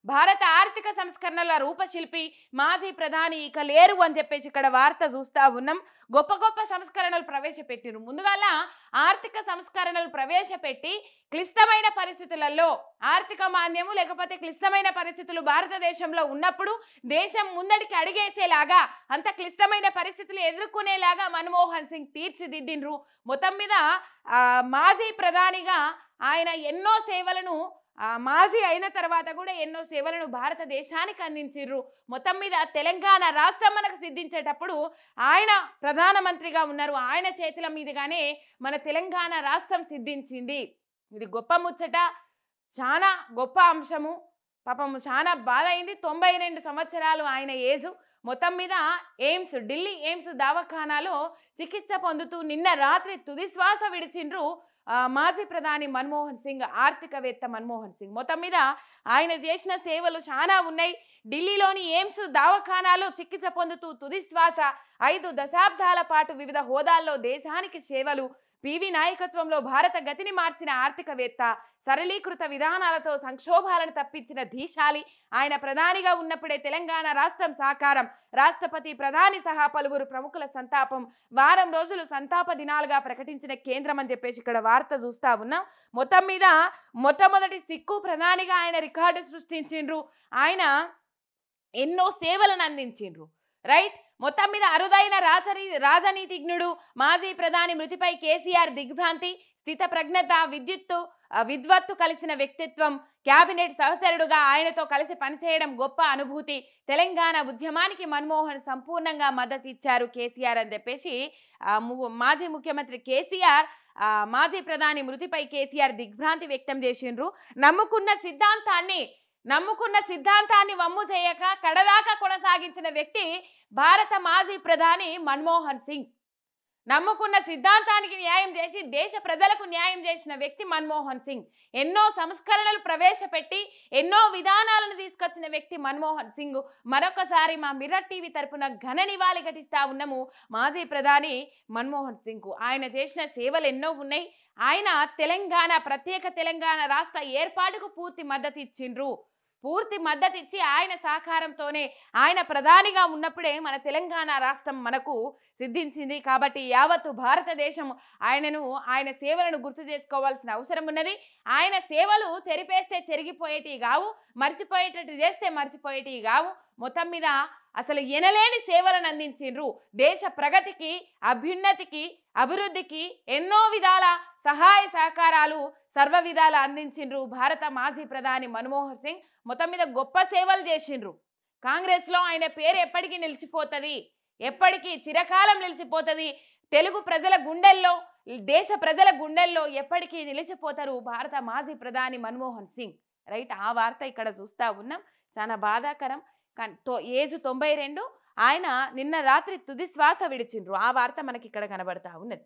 భారత ఆర్థిక సంస్కరణల రూపశిల్పి మాజీ ప్రధాని ఇక లేరు అని చెప్పేసి ఇక్కడ వార్త చూస్తా ఉన్నాం. గొప్ప గొప్ప సంస్కరణలు ప్రవేశపెట్టిరు. ముందుగాల ఆర్థిక సంస్కరణలు ప్రవేశపెట్టి క్లిష్టమైన పరిస్థితులలో ఆర్థిక మాంద్యము లేకపోతే క్లిష్టమైన పరిస్థితులు భారతదేశంలో ఉన్నప్పుడు దేశం ముందడికి అడిగేసేలాగా అంత క్లిష్టమైన పరిస్థితులు ఎదుర్కొనేలాగా మన్మోహన్ సింగ్ తీర్చిదిద్దిండ్రు. మొత్తం మీద మాజీ ప్రధానిగా ఆయన ఎన్నో సేవలను మాజీ అయిన తర్వాత కూడా ఎన్నో సేవలను భారతదేశానికి అందించిర్రు. మొత్తం మీద తెలంగాణ రాష్ట్రం మనకు సిద్ధించేటప్పుడు ఆయన ప్రధానమంత్రిగా ఉన్నారు. ఆయన చేతుల మీదుగానే మన తెలంగాణ రాష్ట్రం సిద్ధించింది. ఇది గొప్ప ముచ్చట, చాలా గొప్ప అంశము. పాపము చాలా బాధ అయింది. 92 సంవత్సరాలు ఆయన ఏజు. మొత్తం మీద ఢిల్లీ ఎయిమ్స్ దవాఖానాలో చికిత్స పొందుతూ నిన్న రాత్రి తుది శ్వాస విడిచిండ్రు మాజీ ప్రధాని మన్మోహన్ సింగ్, ఆర్థికవేత్త మన్మోహన్ సింగ్. మొత్తం మీద ఆయన చేసిన సేవలు చాలా ఉన్నాయి. ఢిల్లీలోని ఎయిమ్స్ దవాఖానాలో చికిత్స పొందుతూ తుది శ్వాస, 5 దశాబ్దాల పాటు వివిధ హోదాల్లో దేశానికి సేవలు, పివి నాయకత్వంలో భారత గతిని మార్చిన ఆర్థికవేత్త, సరళీకృత విధానాలతో సంక్షోభాలను తప్పించిన ధీశాలి. ఆయన ప్రధానిగా ఉన్నప్పుడే తెలంగాణ రాష్ట్రం సాకారం. రాష్ట్రపతి, ప్రధాని సహా పలువురు ప్రముఖుల సంతాపం. వారం రోజులు సంతాప దినాలుగా ప్రకటించిన కేంద్రం అని చెప్పేసి ఇక్కడ వార్త చూస్తా ఉన్నాం. మొత్తం మీద మొట్టమొదటి సిక్కు ప్రధానిగా ఆయన రికార్డు సృష్టించిండ్రు. ఆయన ఎన్నో సేవలను అందించిండ్రు. రైట్. మొత్తం మీద అరుదైన రాజనీతిజ్ఞుడు, మాజీ ప్రధాని మృతిపై కేసీఆర్ దిగ్భ్రాంతి, స్థిత ప్రజ్ఞత, విద్వత్తు కలిసిన వ్యక్తిత్వం, క్యాబినెట్ సహచరుడుగా ఆయనతో కలిసి పనిచేయడం గొప్ప అనుభూతి. తెలంగాణ ఉద్యమానికి మన్మోహన్ సంపూర్ణంగా మద్దతు ఇచ్చారు కేసీఆర్ అని చెప్పేసి మాజీ ముఖ్యమంత్రి కేసీఆర్ మాజీ ప్రధాని మృతిపై కేసీఆర్ దిగ్భ్రాంతి వ్యక్తం చేసిండ్రు. నమ్ముకున్న సిద్ధాంతాన్ని వమ్ము చేయక కడదాకా కొనసాగించిన వ్యక్తి భారత మాజీ ప్రధాని మన్మోహన్ సింగ్. నమ్ముకున్న సిద్ధాంతానికి న్యాయం చేసి దేశ ప్రజలకు న్యాయం చేసిన వ్యక్తి మన్మోహన్ సింగ్. ఎన్నో సంస్కరణలు ప్రవేశపెట్టి ఎన్నో విధానాలను తీసుకొచ్చిన వ్యక్తి మన్మోహన్ సింగ్. మరొకసారి మా మిర్రర్ టీవీ తరపున ఘన నివాళి ఘటిస్తా ఉన్నాము మాజీ ప్రధాని మన్మోహన్ సింగ్. ఆయన చేసిన సేవలు ఎన్నో ఉన్నాయి. ఆయన ప్రత్యేక తెలంగాణ రాష్ట్ర ఏర్పాటుకు పూర్తి మద్దతు ఇచ్చి ఆయన సహకారంతోనే ఆయన ప్రధానిగా ఉన్నప్పుడే మన తెలంగాణ రాష్ట్రం మనకు సిద్ధించింది. కాబట్టి యావత్తు భారతదేశం ఆయన సేవలను గుర్తు చేసుకోవాల్సిన అవసరం ఉన్నది. ఆయన సేవలు చెరిపేస్తే చెరిగిపోయేటివి కావు, మర్చిపోయేటట్టు చేస్తే మర్చిపోయేటివి కావు. మొత్తం మీద అసలు ఎనలేని సేవలను అందించిండ్రు. దేశ ప్రగతికి, అభ్యున్నతికి, అభివృద్ధికి ఎన్నో విధాల సహాయ సహకారాలు సర్వ విధాలు అందించిండ్రు భారత మాజీ ప్రధాని మన్మోహన్ సింగ్. మొత్తం మీద గొప్ప సేవలు చేసిండ్రు. కాంగ్రెస్లో ఆయన పేరు ఎప్పటికీ నిలిచిపోతుంది, ఎప్పటికీ చిరకాలం నిలిచిపోతుంది. తెలుగు ప్రజల గుండెల్లో, దేశ ప్రజల గుండెల్లో ఎప్పటికీ నిలిచిపోతారు భారత మాజీ ప్రధాని మన్మోహన్ సింగ్. రైట్. ఆ వార్త ఇక్కడ చూస్తా ఉన్నాం. చాలా బాధాకరం. ఏజ్ 92. ఆయన నిన్న రాత్రి తుది శ్వాస విడిచిండ్రు. ఆ వార్త మనకి ఇక్కడ కనబడతా ఉన్నది.